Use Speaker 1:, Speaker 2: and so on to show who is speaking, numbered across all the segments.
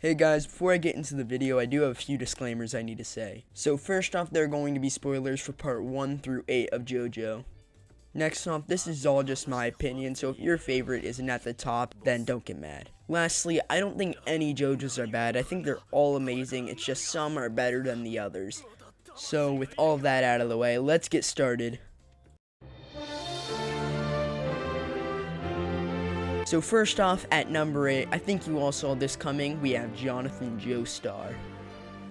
Speaker 1: Hey guys, before I get into the video, I do have a few disclaimers I need to say. So first off, there are going to be spoilers for part 1 through 8 of JoJo. Next off, this is all just my opinion, so if your favorite isn't at the top, then don't get mad. Lastly, I don't think any JoJo's are bad. I think they're all amazing, it's just some are better than the others. So with all of that out of the way, let's get started. So first off, at number 8, I think you all saw this coming, we have Jonathan Joestar.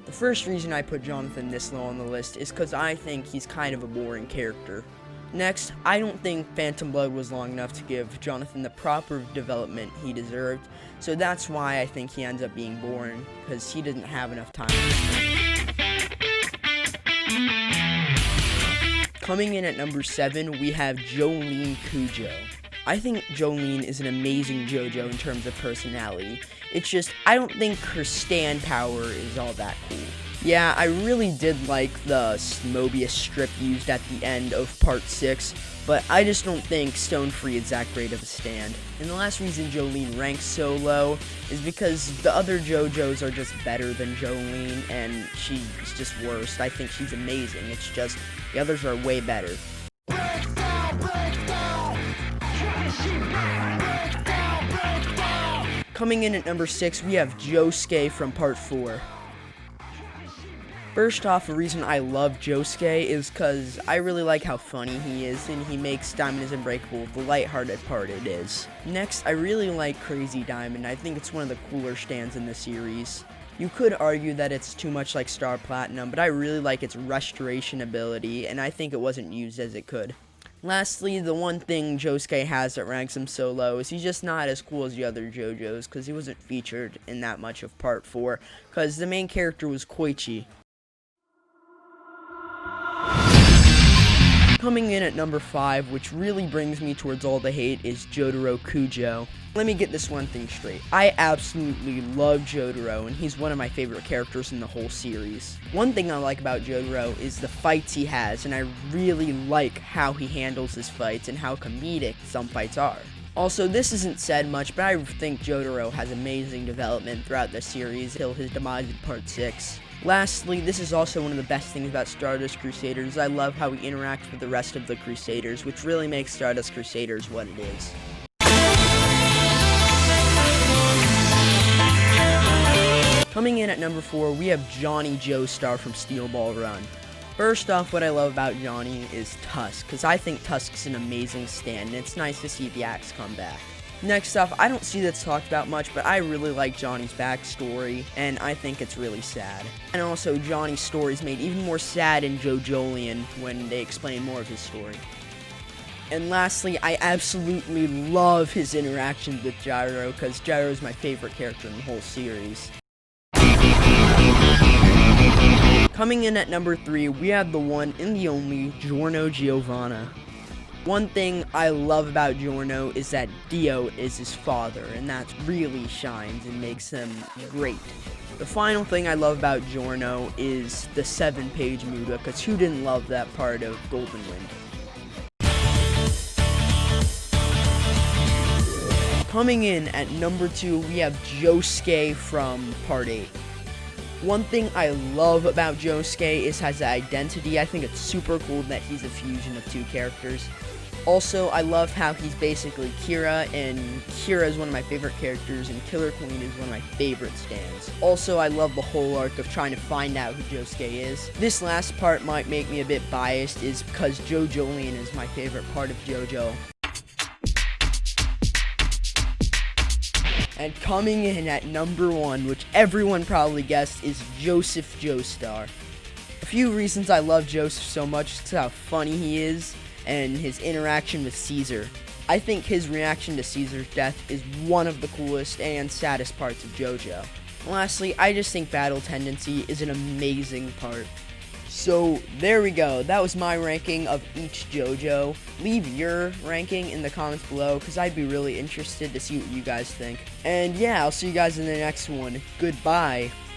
Speaker 1: The first reason I put Jonathan this low on the list is because I think he's kind of a boring character. Next, I don't think Phantom Blood was long enough to give Jonathan the proper development he deserved, so that's why I think he ends up being boring, because he didn't have enough time. Coming in at number 7, we have Jolene Cujo. I think Jolene is an amazing JoJo in terms of personality. It's just, I don't think her stand power is all that cool. Yeah, I really did like the Mobius strip used at the end of part 6, but I just don't think Stone Free is that great of a stand. And the last reason Jolene ranks so low is because the other JoJo's are just better than Jolene, and she's just worse. I think she's amazing, it's just, the others are way better. Coming in at number 6, we have Josuke from part 4. First off, the reason I love Josuke is because I really like how funny he is, and he makes Diamond is Unbreakable the lighthearted part it is. Next, I really like Crazy Diamond. I think it's one of the cooler stands in the series. You could argue that it's too much like Star Platinum, but I really like its restoration ability, and I think it wasn't used as it could. Lastly, the one thing Josuke has that ranks him so low is he's just not as cool as the other JoJo's, because he wasn't featured in that much of part 4, because the main character was Koichi. Coming in at number 5, which really brings me towards all the hate, is Jotaro Kujo. Let me get this one thing straight. I absolutely love Jotaro, and he's one of my favorite characters in the whole series. One thing I like about Jotaro is the fights he has, and I really like how he handles his fights and how comedic some fights are. Also, this isn't said much, but I think Jotaro has amazing development throughout the series till his demise in part 6. Lastly, this is also one of the best things about Stardust Crusaders. I love how he interacts with the rest of the Crusaders, which really makes Stardust Crusaders what it is. Coming in at number 4, we have Johnny Joestar from Steel Ball Run. First off, what I love about Johnny is Tusk, because I think Tusk's an amazing stand, and it's nice to see the axe come back. Next off, I don't see that's talked about much, but I really like Johnny's backstory, and I think it's really sad. And also, Johnny's story is made even more sad in JoJolion when they explain more of his story. And lastly, I absolutely love his interactions with Gyro, because Gyro is my favorite character in the whole series. Coming in at number 3, we have the one and the only Giorno Giovanna. One thing I love about Giorno is that Dio is his father, and that really shines and makes him great. The final thing I love about Giorno is the 7-page Muda, because who didn't love that part of Golden Wind? Coming in at number 2, we have Josuke from part 8. One thing I love about Josuke is his identity. I think it's super cool that he's a fusion of two characters. Also, I love how he's basically Kira, and Kira is one of my favorite characters, and Killer Queen is one of my favorite stands. Also, I love the whole arc of trying to find out who Josuke is. This last part might make me a bit biased, is because JoJolion is my favorite part of JoJo. And coming in at number 1, which everyone probably guessed, is Joseph Joestar. A few reasons I love Joseph so much is how funny he is, and his interaction with Caesar. I think his reaction to Caesar's death is one of the coolest and saddest parts of JoJo. Lastly, I just think Battle Tendency is an amazing part. So there we go, that was my ranking of each JoJo. Leave your ranking in the comments below, because I'd be really interested to see what you guys think. And yeah, I'll see you guys in the next one. Goodbye.